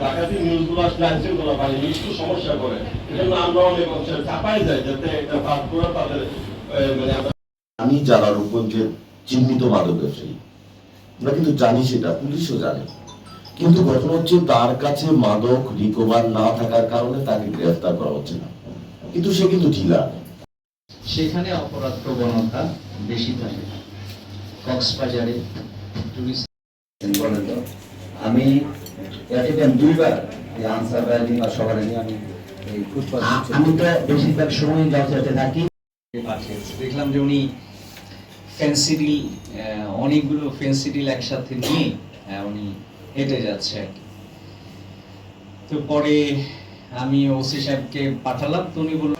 ডাকাতি নিউজগুলো আসলে আইনশৃঙ্খলা বাহিনী একটু সমস্যা করে, এজন্য আমরা অনেক অংশে চাপাই যায় যাতে একটা বাদ করে তাদের মানে আমি যারা রূপগঞ্জের চিহ্নিত মাদক ব্যবসায়ী, আমরা কিন্তু জানি, সেটা পুলিশও জানে, কিন্তু ঘটনা হচ্ছে তার কাছে মাদক রিকভার না থাকার কারণে তাকে গ্রেফতার করা হচ্ছে না, কিন্তু সে কিন্তু ঢিলা। সেখানে অপরাধ প্রবণতা বেশি থাকে। কক্সবাজারে আমি দুইবার আনসার রাইডিং বা সবার আমি আমি তো বেশিরভাগ সময় যাতে থাকি। দেখলাম যে উনি ফেন্সিডিল, অনেকগুলো ফেন্সিডিল একসাথে নিয়ে উনি হেঁটে যাচ্ছে আর কি। তো পরে আমি ওসি সাহেবকে পাঠালাম, তো উনি বললেন